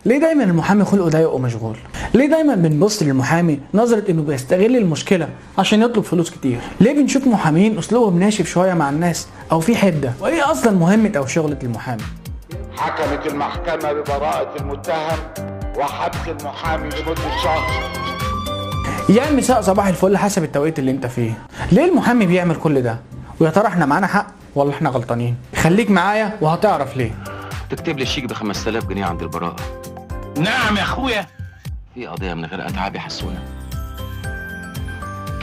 ليه دايما المحامي خلقه ضيق ومشغول؟ ليه دايما بنبص للمحامي نظرة انه بيستغل المشكلة عشان يطلب فلوس كتير؟ ليه بنشوف محامين اسلوبهم ناشف شوية مع الناس او في حدة؟ وايه اصلا مهمة او شغلة المحامي؟ حكمت المحكمة ببراءة المتهم وحبس المحامي لمدة شهر. يا مساء صباح الفل حسب التوقيت اللي انت فيه. ليه المحامي بيعمل كل ده؟ ويا ترى احنا معانا حق ولا احنا غلطانين؟ خليك معايا وهتعرف ليه. تكتب لي الشيك ب 5000 جنيه عند البراءة. نعم يا اخويا. في قضية من غير اتعاب يا حسونة.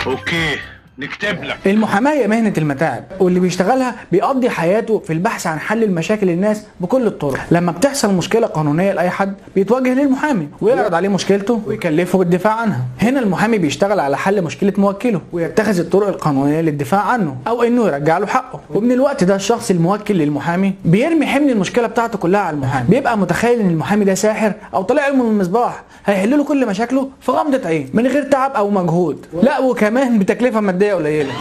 اوكي نكتب لك. المحاماة هي مهنة المتاعب، واللي بيشتغلها بيقضي حياته في البحث عن حل المشاكل الناس بكل الطرق. لما بتحصل مشكلة قانونية لأي حد بيتوجه للمحامي ويعرض عليه مشكلته ويكلفه بالدفاع عنها. هنا المحامي بيشتغل على حل مشكلة موكله ويتخذ الطرق القانونية للدفاع عنه أو إنه يرجع له حقه. ومن الوقت ده الشخص الموكل للمحامي بيرمي حمل المشكلة بتاعته كلها على المحامي. بيبقى متخيل إن المحامي ده ساحر أو طالع علمه من المصباح هيحل له كل مشاكله في غمضة عين من غير تعب أو مجهود، لا وكمان بتكلفة مادية قليلة.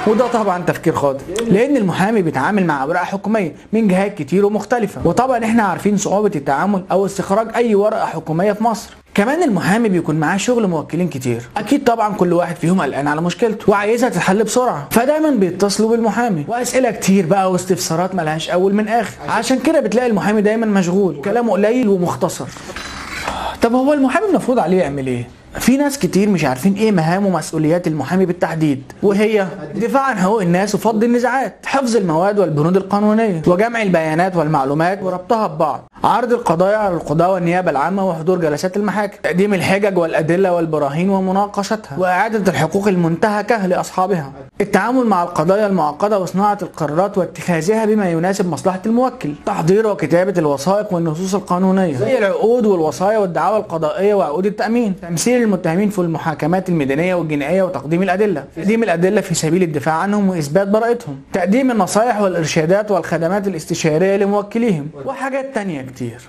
وده طبعا تفكير خاطئ، لان المحامي بيتعامل مع اوراق حكوميه من جهات كتير ومختلفه، وطبعا احنا عارفين صعوبه التعامل او استخراج اي ورقه حكوميه في مصر. كمان المحامي بيكون معاه شغل موكلين كتير، اكيد طبعا كل واحد فيهم قلقان على مشكلته وعايزها تتحل بسرعه، فدايما بيتصلوا بالمحامي واسئله كتير بقى واستفسارات ملهاش اول من اخر. عشان كده بتلاقي المحامي دايما مشغول، كلامه قليل ومختصر. طب هو المحامي المفروض عليه يعمل ايه؟ في ناس كتير مش عارفين ايه مهام ومسؤوليات المحامي بالتحديد، وهي الدفاع عن حقوق الناس وفض النزاعات، حفظ المواد والبنود القانونيه وجمع البيانات والمعلومات وربطها ببعض، عرض القضايا على القضاة والنيابه العامه وحضور جلسات المحاكم، تقديم الحجج والادله والبراهين ومناقشتها، واعاده الحقوق المنتهكه لاصحابها، التعامل مع القضايا المعقده وصناعه القرارات واتخاذها بما يناسب مصلحه الموكل، تحضير وكتابه الوثائق والنصوص القانونيه زي العقود والوصايا والدعاوى القضائيه وعقود التامين، تمثيل المتهمين في المحاكمات المدنيه والجنائيه وتقديم الادله في سبيل الدفاع عنهم واثبات براءتهم، تقديم النصائح والارشادات والخدمات الاستشاريه لموكليهم، وحاجات تانية كتير.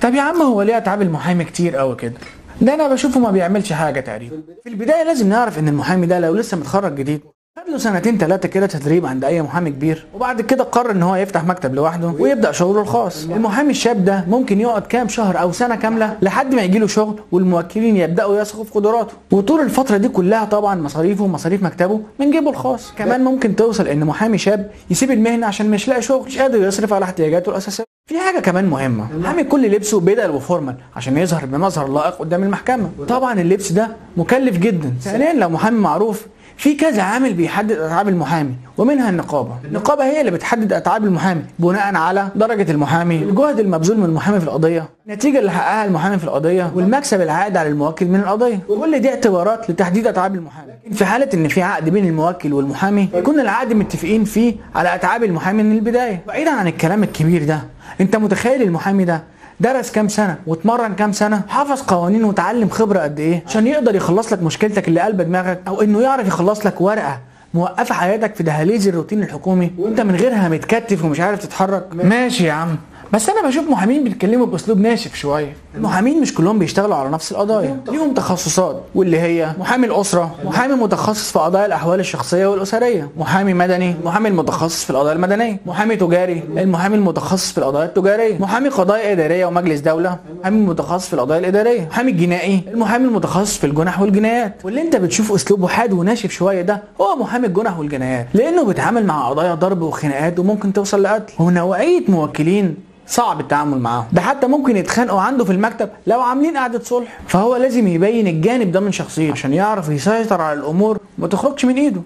طب يا عم هو ليه اتعاب المحامي كتير قوي كده؟ ده انا بشوفه ما بيعملش حاجه تقريبا. في البدايه لازم نعرف ان المحامي ده لو لسه متخرج جديد خد له سنتين 3 كده تدريب عند اي محامي كبير، وبعد كده قرر ان هو يفتح مكتب لوحده ويبدا شغله الخاص. المحامي الشاب ده ممكن يقعد كام شهر او سنه كامله لحد ما يجيله شغل والموكلين يبداوا يثقوا في قدراته، وطول الفتره دي كلها طبعا مصاريفه ومصاريف مكتبه من جيبه الخاص. كمان ممكن توصل ان محامي شاب يسيب المهنه عشان مش لاقي شغل، مش قادر يصرف على احتياجاته الاساسيه. في حاجه كمان مهمه، المحامي كل لبسه بدل وفورمال عشان يظهر بمظهر لائق قدام المحكمه. طبعا اللبس ده مكلف جدا. ثانيا لو محامي معروف في كذا عامل بيحدد اتعاب المحامي، ومنها النقابه هي اللي بتحدد اتعاب المحامي بناء على درجه المحامي، الجهد المبذول من المحامي في القضيه، النتيجه اللي حققها المحامي في القضيه، والمكسب العائد على الموكل من القضيه. كل دي اعتبارات لتحديد اتعاب المحامي. في حاله ان في عقد بين الموكل والمحامي يكون العقد متفقين فيه على اتعاب المحامي من البدايه. بعيدا عن الكلام الكبير ده، انت متخيل المحامي ده درس كام سنه واتمرن كام سنه، حافظ قوانين وتعلم خبره قد ايه عشان يقدر يخلص لك مشكلتك اللي قلب دماغك، او انه يعرف يخلص لك ورقه موقفه حياتك في دهاليز الروتين الحكومي وانت من غيرها متكتف ومش عارف تتحرك؟ ماشي يا عم، بس انا بشوف محامين بيتكلموا باسلوب ناشف شويه. المحامين مش كلهم بيشتغلوا على نفس القضايا، ليهم تخصصات، واللي هي محامي الاسره، محامي متخصص في قضايا الاحوال الشخصيه والاسريه، محامي مدني، محامي المتخصص في القضايا المدنيه، محامي تجاري، المحامي المتخصص في القضايا التجاريه، محامي قضايا اداريه ومجلس دوله، محامي متخصص في القضايا الاداريه، محامي الجنائي، المحامي المتخصص في الجنح والجنايات. واللي انت بتشوف اسلوبه حاد وناشف شويه ده هو محامي الجنح والجنايات، لانه بيتعامل مع قضايا ضرب وخناقات وممكن توصل لقتل، ونوعيه موكلين صعب التعامل معاهم، ده حتى ممكن يتخانقوا عنده في المكتب لو عاملين قعده صلح. فهو لازم يبين الجانب ده من شخصيته عشان يعرف يسيطر على الامور وما تخرجش من ايده.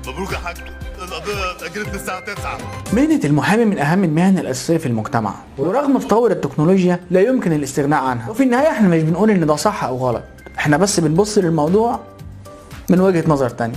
مبروك يا حاج، القضيه اتاجلت للساعه 9. مهنه المحامي من اهم المهن الاساسيه في المجتمع، ورغم تطور التكنولوجيا لا يمكن الاستغناء عنها. وفي النهايه احنا مش بنقول ان ده صح او غلط، احنا بس بنبص للموضوع من وجهه نظر تانية.